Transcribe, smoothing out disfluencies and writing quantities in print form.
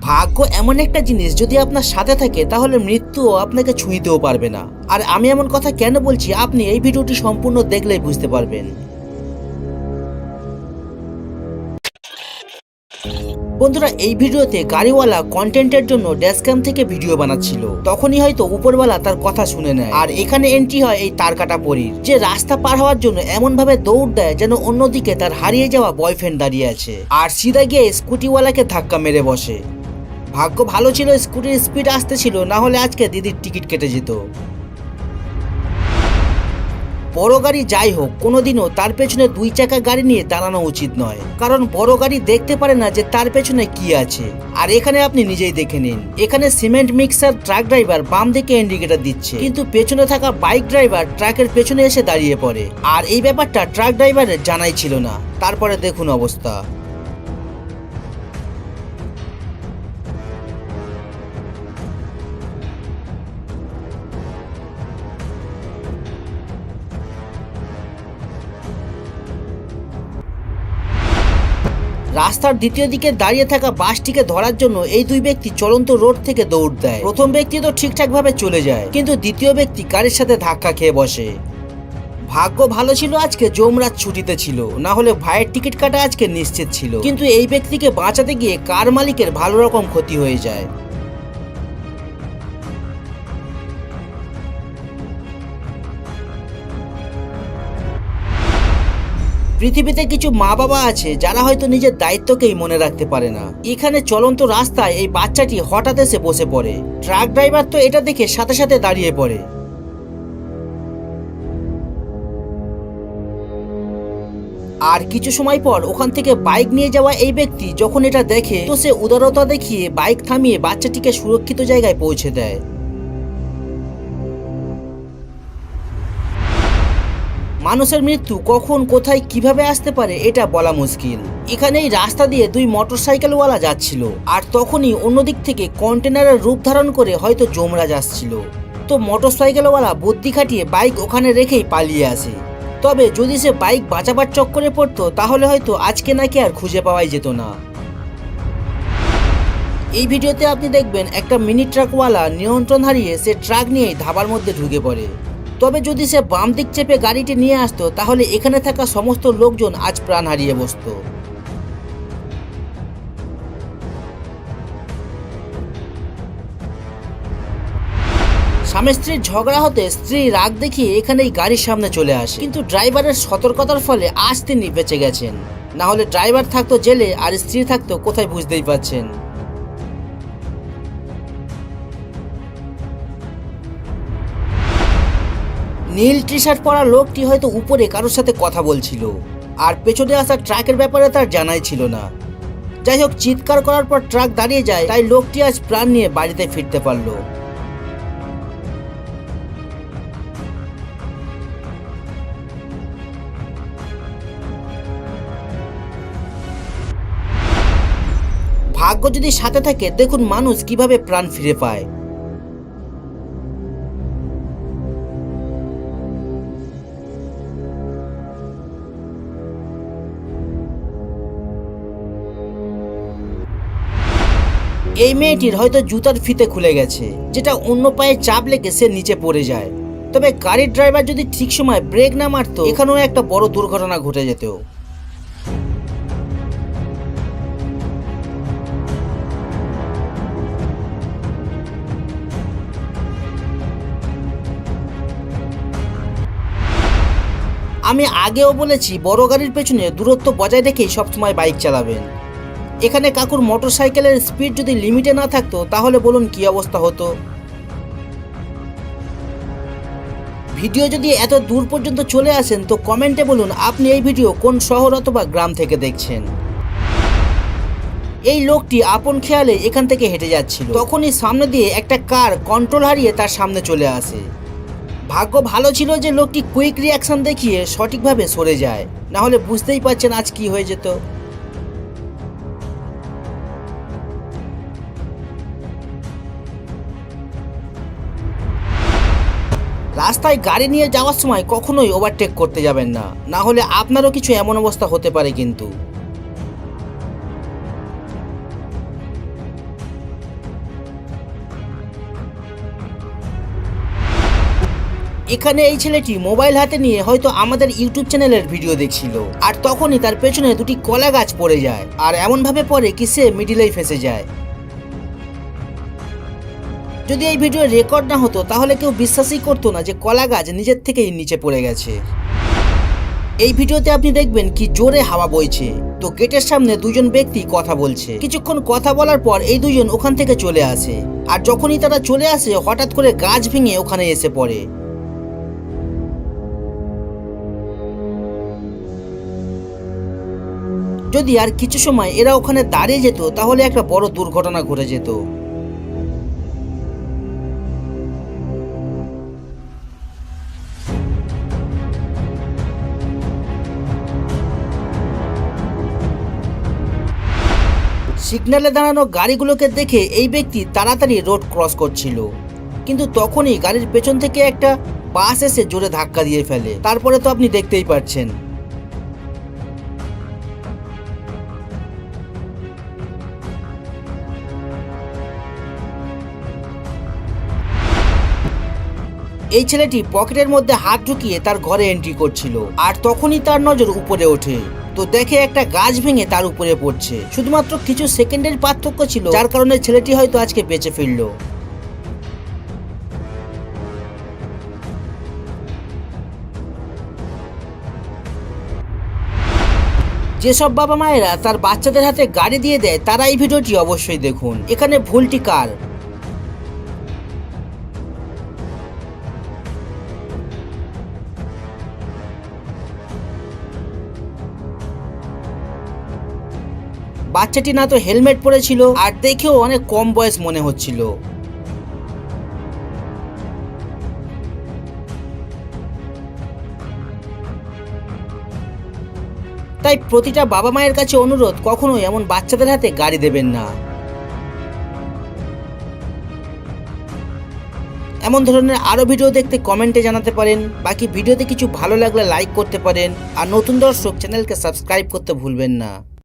ভাগ্য এমন একটা জিনিস, যদি আপনার সাথে থাকে তাহলে মৃত্যুও আপনাকে ছুঁইতেও পারবে না। আর আমি এমন কথা কেন বলছি, আপনি এই ভিডিওটি সম্পূর্ণ দেখলেই বুঝতে পারবেন। বন্ধুরা, এই ভিডিওতে গাড়িওয়ালা কন্টেন্টের জন্য ড্যাশক্যাম থেকে ভিডিও বানাচ্ছিল, তখনই হয়তো উপরওয়ালা তার কথা শুনে নেয়। আর এখানে এন্ট্রি হয় এই তার কাটা পরীর, যে রাস্তা পার হওয়ার জন্য এমন ভাবে দৌড় দেয় যেন অন্যদিকে তার হারিয়ে যাওয়া বয়ফ্রেন্ড দাঁড়িয়ে আছে, আর সিধা গিয়ে স্কুটিওয়ালাকে ধাক্কা মেরে বসে। ভাগ্য ভালো ছিল স্কুটির স্পিড আসতে ছিল, না হলে আজকে দিদির টিকিট কেটে যেত। বড় গাড়ি যাই হোক, কোনোদিনও তার পেছনে দুই চাকা গাড়ি নিয়ে দাঁড়ানো উচিত নয়, কারণ বড় গাড়ি দেখতে পারে না যে তার পেছনে কি আছে। আর এখানে আপনি নিজেই দেখে নিন, এখানে সিমেন্ট মিক্সার ট্রাক ড্রাইভার বাম দিকে ইন্ডিকেটর দিচ্ছে, কিন্তু পেছনে থাকা বাইক ড্রাইভার ট্রাকের পেছনে এসে দাঁড়িয়ে পড়ে। আর এই ব্যাপারটা ট্রাক ড্রাইভারের জানাই ছিল না। তারপরে দেখুন অবস্থা। রাস্তার দ্বিতীয় দিকে দাঁড়িয়ে থাকা বাসটিকে ধরার জন্য এই দুই ব্যক্তি চলন্ত রোড থেকে দৌড় দেয়। প্রথম ব্যক্তি তো ঠিকঠাক ভাবে চলে যায়, কিন্তু দ্বিতীয় ব্যক্তি গাড়ির সাথে ধাক্কা খেয়ে বসে। ভাগ্য ভালো ছিল আজকে যমরাজ ছুটিতে ছিল, না হলে ভাইয়ের টিকিট কাটা আজকে নিশ্চিত ছিল। কিন্তু এই ব্যক্তিকে বাঁচাতে গিয়ে কার মালিকের ভালো রকম ক্ষতি হয়ে যায়। পৃথিবীতে কিছু মা বাবা আছে যারা হয়তো নিজের দায়িত্বকেই মনে রাখতে পারে না। এখানে চলন্ত রাস্তায় এই বাচ্চাটি হঠাৎ এসে বসে পড়ে। ট্রাক ড্রাইভার তো এটা দেখে সাথে সাথে দাঁড়িয়ে পড়ে। আর কিছু সময় পর ওখান থেকে বাইক নিয়ে যাওয়া এই ব্যক্তি যখন এটা দেখে, তো সে উদারতা দেখিয়ে বাইক থামিয়ে বাচ্চাটিকে সুরক্ষিত জায়গায় পৌঁছে দেয়। মানুষের মৃত্যু কখন কোথায় কিভাবে আসতে পারে এটা বলা মুশকিল। এখানেই রাস্তা দিয়ে দুই মোটরসাইকেলওয়ালা যাচ্ছিল, আর তখনই অন্যদিক থেকে কন্টেনারের রূপ ধারণ করে হয়তো যমরাজ আসছিল। তো মোটরসাইকেলওয়ালা বুদ্ধি খাটিয়ে বাইক ওখানে রেখেই পালিয়ে আসে। তবে যদি সে বাইক বাঁচাবার চক্করে পড়তো তাহলে হয়তো আজকে নাকি আর খুঁজে পাওয়াই যেত না। এই ভিডিওতে আপনি দেখবেন একটা মিনি ট্রাকওয়ালা নিয়ন্ত্রণ হারিয়ে সে ট্রাক নিয়েই ধাবার মধ্যে ঢুকে পড়ে। তবে যদি সে বাম দিক চেপে গাড়িটি নিয়ে আসতো তাহলে এখানে থাকা সমস্ত লোকজন আজ প্রাণ হারিয়ে বসতো। স্বামী স্ত্রীর ঝগড়া হতে স্ত্রী রাগ দেখিয়ে এখানেই গাড়ির সামনে চলে আসে, কিন্তু ড্রাইভারের সতর্কতার ফলে আজ তিনি বেঁচে গেছেন। না হলে ড্রাইভার থাকতো জেলে আর স্ত্রী থাকতো কোথায় বুঝতেই পারছেন। নীল টি শার্ট পরা লোকটি হয়তো উপরে কারোর সাথে কথা বলছিল, আর পেছনে আসা ট্রাকের ব্যাপারে তার জানাই ছিল না। যাই হোক, চিৎকার করার পর ট্রাক দাঁড়িয়ে যায়, তাই লোকটি আজ প্রাণ নিয়ে বাড়িতে ফিরতে পারল। ভাগ্য যদি সাথে থাকে, দেখুন মানুষ কিভাবে প্রাণ ফিরে পায়। এই মেয়েটির হয়তো জুতার ফিতে খুলে গেছে, যেটা অন্য পায়ে চাপ লেগে সে নিচে পড়ে যায়। তবে গাড়ির ড্রাইভার যদি ঠিক সময় ব্রেক না মারতো, এখানেও একটা বড় দুর্ঘটনা ঘটে যেত। আমি আগেও বলেছি, বড় গাড়ির পেছনে দূরত্ব বজায় রেখেই সবসময় বাইক চালাবেন। এখানে কাকুর মোটরসাইকেলের স্পিড যদি লিমিটে না থাকতো তাহলে বলুন কি অবস্থা হতো। ভিডিও যদি এত দূর পর্যন্ত চলে আসেন তো কমেন্টে বলুন আপনি এই ভিডিও কোন শহর অথবা গ্রাম থেকে দেখছেন। এই লোকটি আপন খেয়ালে এখান থেকে হেঁটে যাচ্ছিল, তখনই সামনে দিয়ে একটা কার কন্ট্রোল হারিয়ে তার সামনে চলে আসে। ভাগ্য ভালো ছিল যে লোকটি কুইক রিয়াকশন দেখিয়ে সঠিকভাবে সরে যায়, না হলে বুঝতেই পারছেন আজ কি হয়ে যেত। রাস্তায় গাড়ি নিয়ে যাওয়ার সময় কখনোই ওভারটেক করতে যাবেন না, না হলে আপনারও কিছু এমন অবস্থা হতে পারে। কিন্তু এখানে এই ছেলেটি মোবাইল হাতে নিয়ে হয়তো আমাদের ইউটিউব চ্যানেলের ভিডিও দেখছিল, আর তখনই তার পেছনে দুটি কলা গাছ পড়ে যায়, আর এমন ভাবে পড়ে কি সে মিডিলেই ফেসে যায়। যদি এই ভিডিও রেকর্ড না হতো তাহলে কেউ বিশ্বাসই করতো না যে কলা গাছ নিজের থেকেই নিচে পড়ে গেছে। এই ভিডিওতে আপনি দেখবেন কি জোরে হাওয়া বইছে। তো গেটের সামনে দুজন ব্যক্তি কথা বলছে। কিছুক্ষণ কথা বলার পর এই দুজন ওখান থেকে চলে আসে, আর যখনই তারা চলে আসে হঠাৎ করে গাছ ভেঙে ওখানে এসে পড়ে। যদি আর কিছু সময় এরা ওখানে দাঁড়িয়ে যেত তাহলে একটা বড় দুর্ঘটনা ঘটে যেত। সিগন্যালে দাঁড়ানো গাড়িগুলোকে দেখে এই ব্যক্তি তাড়াতাড়ি রোড ক্রস করছিল, কিন্তু তখনই গাড়ির পেছন থেকে একটা বাস এসে জোরে ধাক্কা দিয়ে ফেলে। তারপরে তো আপনি দেখতেই পাচ্ছেন। এই ছেলেটি পকেটের মধ্যে হাত ঢুকিয়ে তার ঘরে এন্ট্রি করছিল, আর তখনই তার নজর উপরে ওঠে। তো দেখে একটা গাছ ভেঙে তার উপরে পড়ছে। শুধুমাত্র কিছু সেকেন্ডের পার্থক্য ছিল, যার কারণে ছেলেটি হয়তো আজকে বেঁচে ফিরল। যেসব বাবা মায়েরা তার বাচ্চাদের হাতে গাড়ি দিয়ে দেয় তারা এই ভিডিওটি অবশ্যই দেখুন। এখানে ভুলটি কার? বাচ্চাটি না তো হেলমেট পরেছিল, আর দেখেও অনেক কম বয়স মনে হচ্ছিল। তাই প্রতিটা বাবা মায়ের কাছে অনুরোধ, কখনোই এমন বাচ্চাদের হাতে গাড়ি দেবেন না। এমন ধরনের আরো ভিডিও দেখতে কমেন্টে জানাতে পারেন। বাকি ভিডিওতে কিছু ভালো লাগলে লাইক করতে পারেন, আর নতুন দর্শক চ্যানেলকে সাবস্ক্রাইব করতে ভুলবেন না।